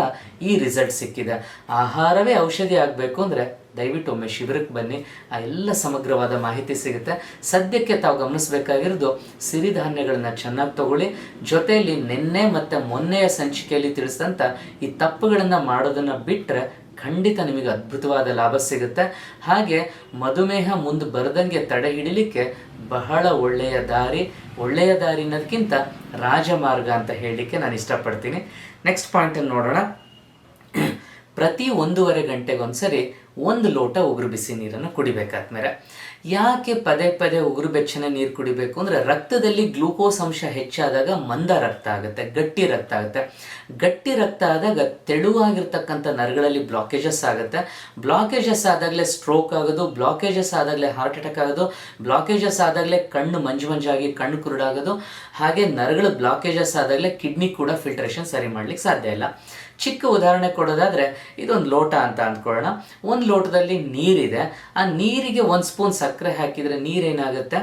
ಈ ರಿಸಲ್ಟ್ ಸಿಕ್ಕಿದೆ. ಆಹಾರವೇ ಔಷಧಿ ಆಗಬೇಕು ಅಂದರೆ ದಯವಿಟ್ಟು ಒಮ್ಮೆ ಶಿಬಿರಕ್ಕೆ ಬನ್ನಿ, ಆ ಎಲ್ಲ ಸಮಗ್ರವಾದ ಮಾಹಿತಿ ಸಿಗುತ್ತೆ. ಸದ್ಯಕ್ಕೆ ತಾವು ಗಮನಿಸಬೇಕಾಗಿರೋದು ಸಿರಿಧಾನ್ಯಗಳನ್ನ ಚೆನ್ನಾಗಿ ತಗೊಳ್ಳಿ. ಜೊತೆಯಲ್ಲಿ ನಿನ್ನೆ ಮತ್ತು ಮೊನ್ನೆಯ ಸಂಚಿಕೆಯಲ್ಲಿ ತಿಳಿಸಿದಂಥ ಈ ತಪ್ಪುಗಳನ್ನು ಮಾಡೋದನ್ನು ಬಿಟ್ಟರೆ ಖಂಡಿತ ನಿಮಗೆ ಅದ್ಭುತವಾದ ಲಾಭ ಸಿಗುತ್ತೆ. ಹಾಗೆ ಮಧುಮೇಹ ಮುಂದೆ ಬರದಂಗೆ ತಡೆ ಹಿಡಿಲಿಕ್ಕೆ ಬಹಳ ಒಳ್ಳೆಯ ದಾರಿ ಅನ್ನೋದಕ್ಕಿಂತ ರಾಜಮಾರ್ಗ ಅಂತ ಹೇಳಲಿಕ್ಕೆ ನಾನು ಇಷ್ಟಪಡ್ತೀನಿ. ನೆಕ್ಸ್ಟ್ ಪಾಯಿಂಟನ್ನು ನೋಡೋಣ. ಪ್ರತಿ 1.5 ಗಂಟೆಗೊಂದ್ಸರಿ 1 ಲೋಟ ಉಗುರು ಬಿಸಿ ನೀರನ್ನು ಕುಡಿಬೇಕಾದ್ಮೇಲೆ. ಯಾಕೆ ಪದೇ ಪದೇ ಉಗುರು ಬೆಚ್ಚನೆ ನೀರು ಕುಡಿಬೇಕು ಅಂದರೆ, ರಕ್ತದಲ್ಲಿ ಗ್ಲೂಕೋಸ್ ಅಂಶ ಹೆಚ್ಚಾದಾಗ ಮಂದ ರಕ್ತ ಆಗುತ್ತೆ, ಗಟ್ಟಿ ರಕ್ತ ಆಗುತ್ತೆ. ಗಟ್ಟಿ ರಕ್ತ ಆದಾಗ ತೆಳುವಾಗಿರ್ತಕ್ಕಂಥ ನರಗಳಲ್ಲಿ ಬ್ಲಾಕೇಜಸ್ ಆಗುತ್ತೆ. ಬ್ಲಾಕೇಜಸ್ ಆದಾಗಲೇ ಸ್ಟ್ರೋಕ್ ಆಗೋದು, ಬ್ಲಾಕೇಜಸ್ ಆದಾಗಲೇ ಹಾರ್ಟ್ ಅಟ್ಯಾಕ್ ಆಗೋದು, ಬ್ಲಾಕೇಜಸ್ ಆದಾಗಲೇ ಕಣ್ಣು ಮಂಜಾಗಿ ಕಣ್ಣು ಕುರುಡಾಗೋದು. ಹಾಗೆ ನರಗಳ ಬ್ಲಾಕೇಜಸ್ ಆದಾಗಲೇ ಕಿಡ್ನಿ ಕೂಡ ಫಿಲ್ಟ್ರೇಷನ್ ಸರಿ ಮಾಡ್ಲಿಕ್ಕೆ ಸಾಧ್ಯ ಇಲ್ಲ. ಚಿಕ್ಕ ಉದಾಹರಣೆ ಕೊಡೋದಾದರೆ, ಇದೊಂದು ಲೋಟ ಅಂತ ಅಂದ್ಕೊಳ್ಳೋಣ. 1 ಲೋಟದಲ್ಲಿ ನೀರಿದೆ, ಆ ನೀರಿಗೆ 1 ಸ್ಪೂನ್ ಸಕ್ಕರೆ ಹಾಕಿದರೆ ನೀರೇನಾಗುತ್ತೆ?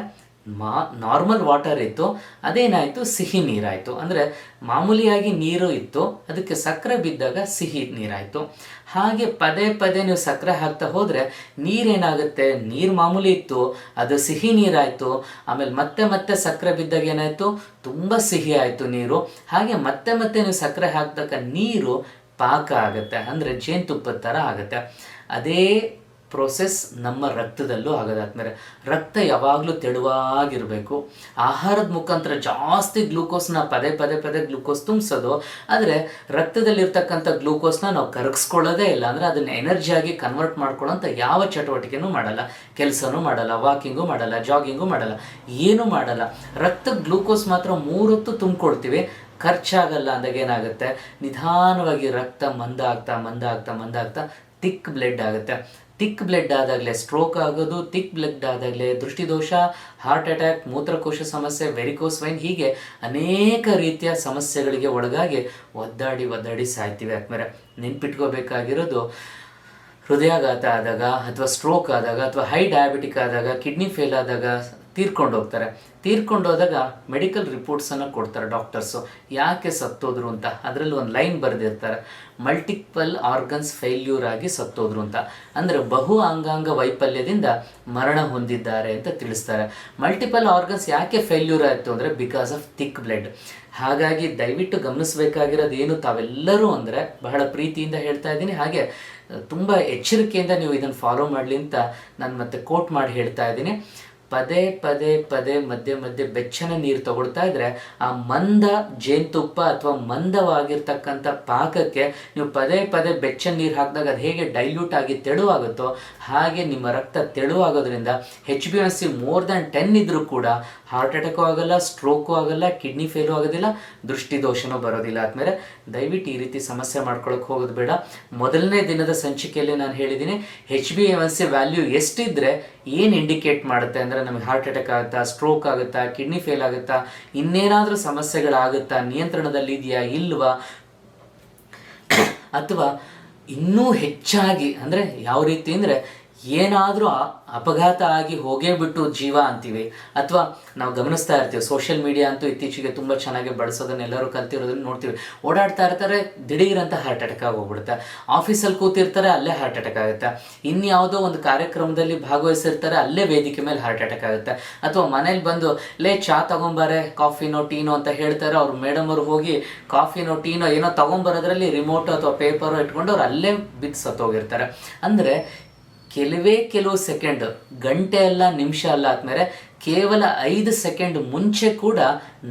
ನಾರ್ಮಲ್ ವಾಟರ್ ಇತ್ತು, ಅದೇನಾಯಿತು? ಸಿಹಿ ನೀರಾಯಿತು. ಅಂದರೆ ಮಾಮೂಲಿಯಾಗಿ ನೀರು ಇತ್ತು, ಅದಕ್ಕೆ ಸಕ್ಕರೆ ಬಿದ್ದಾಗ ಸಿಹಿ ನೀರಾಯಿತು. ಹಾಗೆ ಪದೇ ಪದೇ ನೀವು ಸಕ್ಕರೆ ಹಾಕ್ತಾ ಹೋದರೆ ನೀರೇನಾಗುತ್ತೆ? ನೀರು ಮಾಮೂಲಿ ಇತ್ತು, ಅದು ಸಿಹಿ ನೀರಾಯಿತು. ಆಮೇಲೆ ಮತ್ತೆ ಸಕ್ಕರೆ ಬಿದ್ದಾಗ ಏನಾಯಿತು? ತುಂಬ ಸಿಹಿ ಆಯಿತು ನೀರು. ಹಾಗೆ ಮತ್ತೆ ನೀವು ಸಕ್ಕರೆ ಹಾಕಿದಾಗ ನೀರು ಪಾಕ ಆಗುತ್ತೆ, ಅಂದರೆ ಜೇನುತುಪ್ಪದ ಥರ ಆಗುತ್ತೆ. ಅದೇ ಪ್ರೋಸೆಸ್ ನಮ್ಮ ರಕ್ತದಲ್ಲೂ ಆಗೋದಾದ್ಮೇಲೆ ರಕ್ತ ಯಾವಾಗಲೂ ತೆಳುವಾಗಿರಬೇಕು. ಆಹಾರದ ಮುಖಾಂತರ ಜಾಸ್ತಿ ಗ್ಲೂಕೋಸ್ನ ಪದೇ ಗ್ಲೂಕೋಸ್ ತುಂಬಿಸೋದು, ಆದರೆ ರಕ್ತದಲ್ಲಿರ್ತಕ್ಕಂಥ ಗ್ಲೂಕೋಸ್ನ ನಾವು ಕರಗಿಸ್ಕೊಳ್ಳೋದೇ ಇಲ್ಲ. ಅಂದರೆ ಅದನ್ನು ಎನರ್ಜಿಯಾಗಿ ಕನ್ವರ್ಟ್ ಮಾಡ್ಕೊಳ್ಳೋಂಥ ಯಾವ ಚಟುವಟಿಕೆನೂ ಮಾಡಲ್ಲ, ಕೆಲಸನೂ ಮಾಡಲ್ಲ, ವಾಕಿಂಗು ಮಾಡಲ್ಲ, ಜಾಗಿಂಗು ಮಾಡಲ್ಲ, ಏನೂ ಮಾಡಲ್ಲ. ರಕ್ತಕ್ಕೆ ಗ್ಲೂಕೋಸ್ ಮಾತ್ರ 3 ಹೊತ್ತು ತುಂಬಿಕೊಡ್ತೀವಿ, ಖರ್ಚಾಗಲ್ಲ ಅಂದಾಗ ಏನಾಗುತ್ತೆ, ನಿಧಾನವಾಗಿ ರಕ್ತ ಮಂದ ಆಗ್ತಾ ಥಿಕ್ ಬ್ಲಡ್ ಆಗುತ್ತೆ. ಥಿಕ್ ಬ್ಲಡ್ ಆದಾಗಲೇ ಸ್ಟ್ರೋಕ್ ಆಗೋದು, ಥಿಕ್ ಬ್ಲಡ್ ಆದಾಗಲೇ ದೃಷ್ಟಿದೋಷ, ಹಾರ್ಟ್ ಅಟ್ಯಾಕ್, ಮೂತ್ರಕೋಶ ಸಮಸ್ಯೆ, ವೆರಿಕೋಸ್ ವೈನ್, ಹೀಗೆ ಅನೇಕ ರೀತಿಯ ಸಮಸ್ಯೆಗಳಿಗೆ ಒಳಗಾಗಿ ಒದ್ದಾಡಿ ಸಾಯ್ತೀವಿ. ಆದ್ಮೇಲೆ ನೆನ್ಪಿಟ್ಕೋಬೇಕಾಗಿರೋದು, ಹೃದಯಾಘಾತ ಆದಾಗ ಅಥವಾ ಸ್ಟ್ರೋಕ್ ಆದಾಗ ಅಥವಾ ಹೈ ಡಯಾಬಿಟಿಕ್ ಆದಾಗ, ಕಿಡ್ನಿ ಫೇಲ್ ಆದಾಗ ತೀರ್ಕೊಂಡೋದಾಗ ಮೆಡಿಕಲ್ ರಿಪೋರ್ಟ್ಸನ್ನು ಕೊಡ್ತಾರೆ ಡಾಕ್ಟರ್ಸು, ಯಾಕೆ ಸತ್ತೋದ್ರು ಅಂತ. ಅದರಲ್ಲಿ ಒಂದು ಲೈನ್ ಬರೆದಿರ್ತಾರೆ, ಮಲ್ಟಿಪಲ್ ಆರ್ಗನ್ಸ್ ಫೇಲ್ಯೂರ್ ಆಗಿ ಸತ್ತೋದ್ರು ಅಂತ. ಅಂದರೆ ಬಹು ಅಂಗಾಂಗ ವೈಫಲ್ಯದಿಂದ ಮರಣ ಹೊಂದಿದ್ದಾರೆ ಅಂತ ತಿಳಿಸ್ತಾರೆ. ಮಲ್ಟಿಪಲ್ ಆರ್ಗನ್ಸ್ ಯಾಕೆ ಫೇಲ್ಯೂರ್ ಆಯಿತು ಅಂದರೆ ಬಿಕಾಸ್ ಆಫ್ ಥಿಕ್ ಬ್ಲಡ್. ಹಾಗಾಗಿ ದಯವಿಟ್ಟು ಗಮನಿಸಬೇಕಾಗಿರೋದು ಏನು, ತಾವೆಲ್ಲರೂ ಅಂದರೆ ಬಹಳ ಪ್ರೀತಿಯಿಂದ ಹೇಳ್ತಾ ಇದ್ದೀನಿ, ಹಾಗೆ ತುಂಬ ಎಚ್ಚರಿಕೆಯಿಂದ ನೀವು ಇದನ್ನು ಫಾಲೋ ಮಾಡಲಿ ಅಂತ ನಾನು ಮತ್ತೆ ಕೋಟ್ ಮಾಡಿ ಹೇಳ್ತಾ ಇದ್ದೀನಿ. ಪದೇ ಮಧ್ಯೆ ಬೆಚ್ಚನ ನೀರು ತಗೊಳ್ತಾ ಇದ್ರೆ ಆ ಮಂದ ಜೇನುತುಪ್ಪ ಅಥವಾ ಮಂದವಾಗಿರ್ತಕ್ಕಂಥ ಪಾಕಕ್ಕೆ ನೀವು ಪದೇ ಬೆಚ್ಚನ ನೀರು ಹಾಕಿದಾಗ ಅದು ಹೇಗೆ ಡೈಲ್ಯೂಟ್ ಆಗಿ ತೆಳುವಾಗುತ್ತೋ ಹಾಗೆ ನಿಮ್ಮ ರಕ್ತ ತೆಳುವಾಗೋದ್ರಿಂದ HbA1c ಮೋರ್ ದ್ಯಾನ್ 10 ಇದ್ರೂ ಕೂಡ ಹಾರ್ಟ್ ಅಟ್ಯಾಕು ಆಗಲ್ಲ, ಸ್ಟ್ರೋಕು ಆಗಲ್ಲ, ಕಿಡ್ನಿ ಫೇಲು ಆಗೋದಿಲ್ಲ, ದೃಷ್ಟಿದೋಷನೂ ಬರೋದಿಲ್ಲ. ಆದಮೇಲೆ ದಯವಿಟ್ಟು ಈ ರೀತಿ ಸಮಸ್ಯೆ ಮಾಡ್ಕೊಳಕ್ಕೆ ಹೋಗೋದು ಬೇಡ. ಮೊದಲನೇ ದಿನದ ಸಂಚಿಕೆಯಲ್ಲಿ ನಾನು ಹೇಳಿದ್ದೀನಿ, HbA1c ವ್ಯಾಲ್ಯೂ ಎಷ್ಟಿದ್ರೆ ಏನು ಇಂಡಿಕೇಟ್ ಮಾಡುತ್ತೆ ಅಂದರೆ ನಮಗೆ ಹಾರ್ಟ್ ಅಟ್ಯಾಕ್ ಆಗುತ್ತಾ, ಸ್ಟ್ರೋಕ್ ಆಗುತ್ತಾ, ಕಿಡ್ನಿ ಫೇಲ್ ಆಗುತ್ತಾ, ಇನ್ನೇನಾದರೂ ಸಮಸ್ಯೆಗಳಾಗುತ್ತಾ, ನಿಯಂತ್ರಣದಲ್ಲಿ ಇದೆಯಾ ಇಲ್ವಾ, ಅಥವಾ ಇನ್ನೂ ಹೆಚ್ಚಾಗಿ ಅಂದರೆ ಯಾವ ರೀತಿ ಅಂದರೆ ಏನಾದರೂ ಅಪಘಾತ ಆಗಿ ಹೋಗೇ ಬಿಟ್ಟು ಜೀವ ಅಂತೀವಿ. ಅಥವಾ ನಾವು ಗಮನಿಸ್ತಾ ಇರ್ತೀವಿ, ಸೋಷಿಯಲ್ ಮೀಡಿಯಾ ಅಂತೂ ಇತ್ತೀಚೆಗೆ ತುಂಬ ಚೆನ್ನಾಗಿ ಬಳಸೋದನ್ನ ಎಲ್ಲರೂ ಕಲ್ತಿರೋದನ್ನ ನೋಡ್ತೀವಿ. ಓಡಾಡ್ತಾ ಇರ್ತಾರೆ, ದಿಢೀರಂತ ಹಾರ್ಟ್ ಅಟ್ಯಾಕ್ ಆಗೋಗ್ಬಿಡುತ್ತೆ. ಆಫೀಸಲ್ಲಿ ಕೂತಿರ್ತಾರೆ, ಅಲ್ಲೇ ಹಾರ್ಟ್ ಅಟ್ಯಾಕ್ ಆಗುತ್ತೆ. ಇನ್ಯಾವುದೋ ಒಂದು ಕಾರ್ಯಕ್ರಮದಲ್ಲಿ ಭಾಗವಹಿಸಿರ್ತಾರೆ, ಅಲ್ಲೇ ವೇದಿಕೆ ಮೇಲೆ ಹಾರ್ಟ್ ಅಟ್ಯಾಕ್ ಆಗುತ್ತೆ. ಅಥವಾ ಮನೇಲಿ ಬಂದು ಚಾ ತಗೊಂಬಾರೆ, ಕಾಫಿನೋ ಟೀನೋ ಅಂತ ಹೇಳ್ತಾರೆ, ಅವ್ರು ಮೇಡಮ್ ಅವ್ರು ಹೋಗಿ ಕಾಫಿನೋ ಟೀನೋ ಏನೋ ತಗೊಂಬರೋದ್ರಲ್ಲಿ ರಿಮೋಟು ಅಥವಾ ಪೇಪರು ಇಟ್ಕೊಂಡು ಅವ್ರು ಅಲ್ಲೇ ಬಿದ್ದು ಸತ್ತೋಗಿರ್ತಾರೆ. ಅಂದರೆ ಕೆಲವು ಸೆಕೆಂಡ್, ಗಂಟೆ ಅಲ್ಲ, ನಿಮಿಷ ಅಲ್ಲ, ಆದಮೇಲೆ ಕೇವಲ 5 ಸೆಕೆಂಡ್ ಮುಂಚೆ ಕೂಡ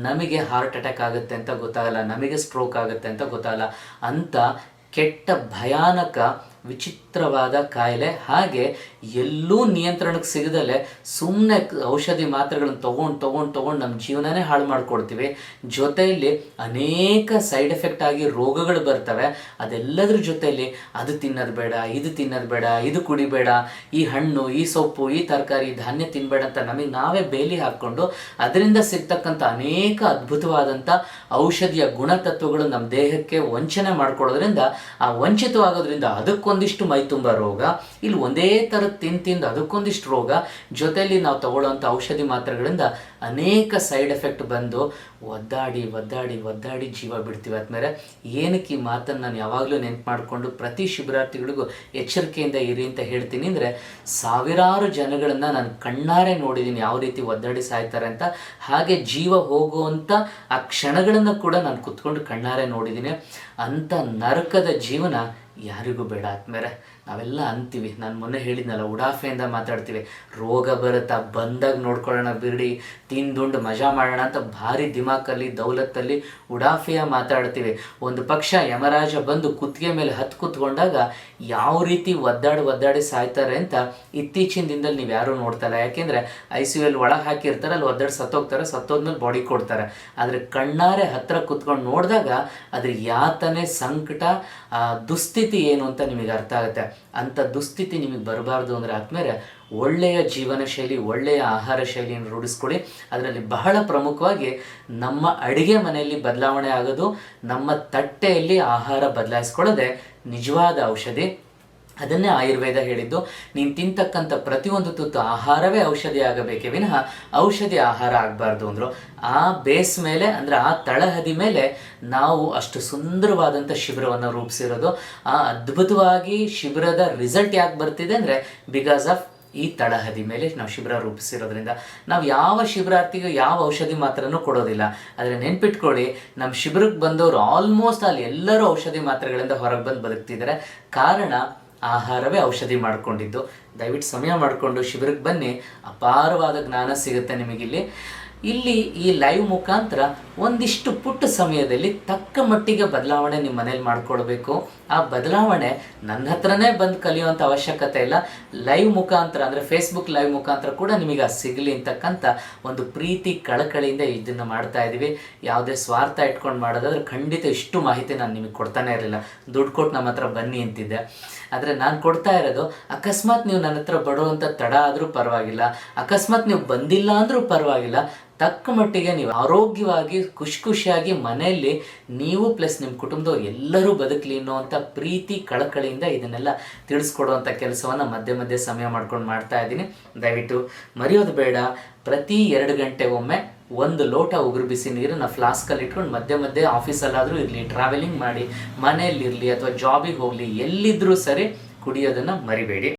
ನಮಗೆ ಹಾರ್ಟ್ ಅಟ್ಯಾಕ್ ಆಗುತ್ತೆ ಅಂತ ಗೊತ್ತಾಗಲ್ಲ, ನಮಗೆ ಸ್ಟ್ರೋಕ್ ಆಗುತ್ತೆ ಅಂತ ಗೊತ್ತಾಗಲ್ಲ. ಅಂತ ಕೆಟ್ಟ ಭಯಾನಕ ವಿಚಿತ್ರವಾದ ಕಾಯಿಲೆ. ಹಾಗೆ ಎಲ್ಲೂ ನಿಯಂತ್ರಣಕ್ಕೆ ಸಿಗದಲ್ಲೇ ಸುಮ್ಮನೆ ಔಷಧಿ ಮಾತ್ರೆಗಳನ್ನು ತೊಗೊಂಡು ನಮ್ಮ ಜೀವನನೇ ಹಾಳು ಮಾಡ್ಕೊಡ್ತೀವಿ. ಜೊತೆಯಲ್ಲಿ ಅನೇಕ ಸೈಡ್ ಎಫೆಕ್ಟ್ ಆಗಿ ರೋಗಗಳು ಬರ್ತವೆ. ಅದೆಲ್ಲದ್ರ ಜೊತೆಯಲ್ಲಿ ಅದು ತಿನ್ನೋದು ಬೇಡ, ಇದು ತಿನ್ನೋದು ಬೇಡ, ಇದು ಕುಡಿಬೇಡ, ಈ ಹಣ್ಣು, ಈ ಸೊಪ್ಪು, ಈ ತರಕಾರಿ, ಧಾನ್ಯ ತಿನ್ನಬೇಡ ಅಂತ ನಮಗೆ ನಾವೇ ಬೇಲಿ ಹಾಕ್ಕೊಂಡು ಅದರಿಂದ ಸಿಗ್ತಕ್ಕಂಥ ಅನೇಕ ಅದ್ಭುತವಾದಂಥ ಔಷಧಿಯ ಗುಣತತ್ವಗಳು ನಮ್ಮ ದೇಹಕ್ಕೆ ವಂಚನೆ ಮಾಡ್ಕೊಳ್ಳೋದ್ರಿಂದ, ಆ ವಂಚಿತವಾಗೋದ್ರಿಂದ ಅದಕ್ಕೊಂದಿಷ್ಟು ಮೈ ತುಂಬ ರೋಗ, ಇಲ್ಲಿ ಒಂದೇ ಥರ ತಿಂದು ಅದಕ್ಕೊಂದಿಷ್ಟು ರೋಗ, ಜೊತೆಯಲ್ಲಿ ನಾವು ತಗೊಳ್ಳೋವಂಥ ಔಷಧಿ ಮಾತ್ರೆಗಳಿಂದ ಅನೇಕ ಸೈಡ್ ಎಫೆಕ್ಟ್ ಬಂದು ಒದ್ದಾಡಿ ಜೀವ ಬಿಡ್ತೀವಿ. ಆದ್ಮೇಲೆ ಏನಕ್ಕೆ ಈ ಮಾತನ್ನು ನಾನು ಯಾವಾಗಲೂ ನೆನ್ಪು ಮಾಡಿಕೊಂಡು ಪ್ರತಿ ಶಿಬಿರಾರ್ಥಿಗಳಿಗೂ ಎಚ್ಚರಿಕೆಯಿಂದ ಇರಿ ಅಂತ ಹೇಳ್ತೀನಿ ಅಂದರೆ, ಸಾವಿರಾರು ಜನಗಳನ್ನು ನಾನು ಕಣ್ಣಾರೆ ನೋಡಿದ್ದೀನಿ ಯಾವ ರೀತಿ ಒದ್ದಾಡಿ ಸಾಯ್ತಾರೆ ಅಂತ. ಹಾಗೆ ಜೀವ ಹೋಗುವಂಥ ಆ ಕ್ಷಣಗಳನ್ನು ಕೂಡ ನಾನು ಕುತ್ಕೊಂಡು ಕಣ್ಣಾರೆ ನೋಡಿದ್ದೀನಿ. ಅಂಥ ನರಕದ ಜೀವನ ಯಾರಿಗೂ ಬೇಡ. ಆದ್ಮೇಲೆ ನಾವೆಲ್ಲ ಅಂತೀವಿ, ನಾನು ಮೊನ್ನೆ ಹೇಳಿದ್ನಲ್ಲ, ಉಡಾಫೆಯಿಂದ ಮಾತಾಡ್ತೀವಿ, ರೋಗ ಬರುತ್ತಾ ಬಂದಾಗ ನೋಡ್ಕೊಳ್ಳೋಣ ಬಿಡಿ, ತಿಂದುಂಡು ಮಜಾ ಮಾಡೋಣ ಅಂತ ಭಾರಿ ದಿಮಾಕಲ್ಲಿ ದೌಲತ್ತಲ್ಲಿ ಉಡಾಫೆಯ ಮಾತಾಡ್ತೀವಿ. ಒಂದು ಪಕ್ಷ ಯಮರಾಜ ಬಂದು ಕುತ್ತಿಗೆ ಮೇಲೆ ಕೂತ್ಕೊಂಡಾಗ ಯಾವ ರೀತಿ ಒದ್ದಾಡಿ ಸಾಯ್ತಾರೆ ಅಂತ ಇತ್ತೀಚಿನ ದಿನದಲ್ಲಿ ನೀವು ಯಾರೂ ನೋಡ್ತಲ್ಲ. ಯಾಕೆಂದರೆ ICU ಒಳಗೆ ಹಾಕಿರ್ತಾರೆ, ಅಲ್ಲಿ ಒದ್ದಾಡಿ ಸತ್ತೋದ್ಮೇಲೆ ಬಾಡಿ ಕೊಡ್ತಾರೆ. ಆದರೆ ಕಣ್ಣಾರೆ ಹತ್ತಿರ ಕೂತ್ಕೊಂಡು ನೋಡಿದಾಗ ಅದ್ರ ಯಾತನೆ, ಸಂಕಟ, ದುಸ್ಥಿತಿ ಏನು ಅಂತ ನಿಮಗೆ ಅರ್ಥ ಆಗುತ್ತೆ. ಅಂಥ ದುಸ್ಥಿತಿ ನಿಮಗೆ ಬರಬಾರ್ದು ಅಂದರೆ ಆದಮೇಲೆ ಒಳ್ಳೆಯ ಜೀವನ ಶೈಲಿ, ಒಳ್ಳೆಯ ಆಹಾರ ಶೈಲಿಯನ್ನು ರೂಢಿಸ್ಕೊಳ್ಳಿ. ಅದರಲ್ಲಿ ಬಹಳ ಪ್ರಮುಖವಾಗಿ ನಮ್ಮ ಅಡುಗೆ ಮನೆಯಲ್ಲಿ ಬದಲಾವಣೆ ಆಗೋದು, ನಮ್ಮ ತಟ್ಟೆಯಲ್ಲಿ ಆಹಾರ ಬದಲಾಯಿಸ್ಕೊಳ್ಳೋದೆ ನಿಜವಾದ ಔಷಧಿ. ಅದನ್ನೇ ಆಯುರ್ವೇದ ಹೇಳಿದ್ದು, ನೀನು ತಿಂತಕ್ಕಂಥ ಪ್ರತಿಯೊಂದು ತುತ್ತು ಆಹಾರವೇ ಔಷಧಿ ಆಗಬೇಕೇ ವಿನಃ ಔಷಧಿ ಆಹಾರ ಆಗಬಾರ್ದು ಅಂದರು. ಆ ಬೇಸ್ ಮೇಲೆ ಅಂದರೆ ಆ ತಳಹದಿ ಮೇಲೆ ನಾವು ಅಷ್ಟು ಸುಂದರವಾದಂಥ ಶಿಬಿರವನ್ನು ರೂಪಿಸಿರೋದು. ಆ ಅದ್ಭುತವಾಗಿ ಶಿಬಿರದ ರಿಸಲ್ಟ್ ಯಾಕೆ ಬರ್ತಿದೆ ಅಂದರೆ ಬಿಕಾಸ್ ಆಫ್ ಈ ತಳಹದಿ ಮೇಲೆ ನಾವು ಶಿಬಿರ ರೂಪಿಸಿರೋದ್ರಿಂದ. ನಾವು ಯಾವ ಶಿಬಿರಾರ್ಥಿಗೂ ಯಾವ ಔಷಧಿ ಮಾತ್ರನೂ ಕೊಡೋದಿಲ್ಲ. ಆದರೆ ನೆನ್ಪಿಟ್ಕೊಳ್ಳಿ, ನಮ್ಮ ಶಿಬಿರಕ್ಕೆ ಬಂದವರು ಆಲ್ಮೋಸ್ಟ್ ಅಲ್ಲಿ ಎಲ್ಲರೂ ಔಷಧಿ ಮಾತ್ರೆಗಳಿಂದ ಹೊರಗೆ ಬಂದು ಬದುಕ್ತಿದ್ದಾರೆ. ಕಾರಣ ಆಹಾರವೇ ಔಷಧಿ ಮಾಡಿಕೊಂಡಿದ್ದು. ದಯವಿಟ್ಟು ಸಮಯ ಮಾಡಿಕೊಂಡು ಶಿಬಿರಕ್ಕೆ ಬನ್ನಿ, ಅಪಾರವಾದ ಜ್ಞಾನ ಸಿಗುತ್ತೆ ನಿಮಗಿಲ್ಲಿ. ಇಲ್ಲಿ ಈ ಲೈವ್ ಮುಖಾಂತರ ಒಂದಿಷ್ಟು ಪುಟ್ಟ ಸಮಯದಲ್ಲಿ ತಕ್ಕ ಮಟ್ಟಿಗೆ ಬದಲಾವಣೆ ನಿಮ್ಮ ಮನೇಲಿ ಮಾಡ್ಕೊಳ್ಬೇಕು. ಆ ಬದಲಾವಣೆ ನನ್ನ ಹತ್ರನೇ ಬಂದು ಕಲಿಯುವಂಥ ಅವಶ್ಯಕತೆ ಇಲ್ಲ. ಲೈವ್ ಮುಖಾಂತರ ಅಂದರೆ ಫೇಸ್ಬುಕ್ ಲೈವ್ ಮುಖಾಂತರ ಕೂಡ ನಿಮಗೆ ಸಿಗಲಿ ಅಂತಕ್ಕಂಥ ಒಂದು ಪ್ರೀತಿ ಕಳಕಳಿಯಿಂದ ಇದನ್ನು ಮಾಡ್ತಾ ಇದ್ದೀವಿ. ಯಾವುದೇ ಸ್ವಾರ್ಥ ಇಟ್ಕೊಂಡು ಮಾಡೋದಾದ್ರೆ ಖಂಡಿತ ಇಷ್ಟು ಮಾಹಿತಿ ನಾನು ನಿಮಗೆ ಕೊಡ್ತಾನೆ ಇರಲಿಲ್ಲ. ದುಡ್ಡು ಕೊಟ್ಟು ನಮ್ಮ ಹತ್ರ ಬನ್ನಿ ಅಂತಿದ್ದೆ. ಆದರೆ ನಾನು ಕೊಡ್ತಾ ಇರೋದು, ಅಕಸ್ಮಾತ್ ನೀವು ನನ್ನ ಹತ್ರ ಬರುವಂಥ ತಡ ಆದರೂ ಪರವಾಗಿಲ್ಲ, ಅಕಸ್ಮಾತ್ ನೀವು ಬಂದಿಲ್ಲ ಅಂದರೂ ಪರವಾಗಿಲ್ಲ, ತಕ್ಕ ಮಟ್ಟಿಗೆ ನೀವು ಆರೋಗ್ಯವಾಗಿ ಖುಷಿಯಾಗಿ ಮನೆಯಲ್ಲಿ ನೀವು ಪ್ಲಸ್ ನಿಮ್ಮ ಕುಟುಂಬದವ್ರು ಎಲ್ಲರೂ ಬದುಕಲಿ ಅನ್ನೋವಂಥ ಪ್ರೀತಿ ಕಳಕಳಿಯಿಂದ ಇದನ್ನೆಲ್ಲ ತಿಳಿಸ್ಕೊಡುವಂಥ ಕೆಲಸವನ್ನು ಮಧ್ಯೆ ಸಮಯ ಮಾಡ್ಕೊಂಡು ಮಾಡ್ತಾ ಇದ್ದೀನಿ. ದಯವಿಟ್ಟು ಮರೆಯೋದು ಬೇಡ. ಪ್ರತಿ 2 ಗಂಟೆ ಒಮ್ಮೆ 1 ಲೋಟ ಉಗುರು ಬಿಸಿ ನೀರನ್ನು ಫ್ಲಾಸ್ಕಲ್ಲಿ ಇಟ್ಕೊಂಡು ಮಧ್ಯೆ ಆಫೀಸಲ್ಲಾದರೂ ಇರಲಿ, ಟ್ರಾವೆಲಿಂಗ್ ಮಾಡಿ, ಮನೆಯಲ್ಲಿರಲಿ ಅಥವಾ ಜಾಬಿಗೆ ಹೋಗಲಿ, ಎಲ್ಲಿದ್ದರೂ ಸರಿ ಕುಡಿಯೋದನ್ನು ಮರಿಬೇಡಿ.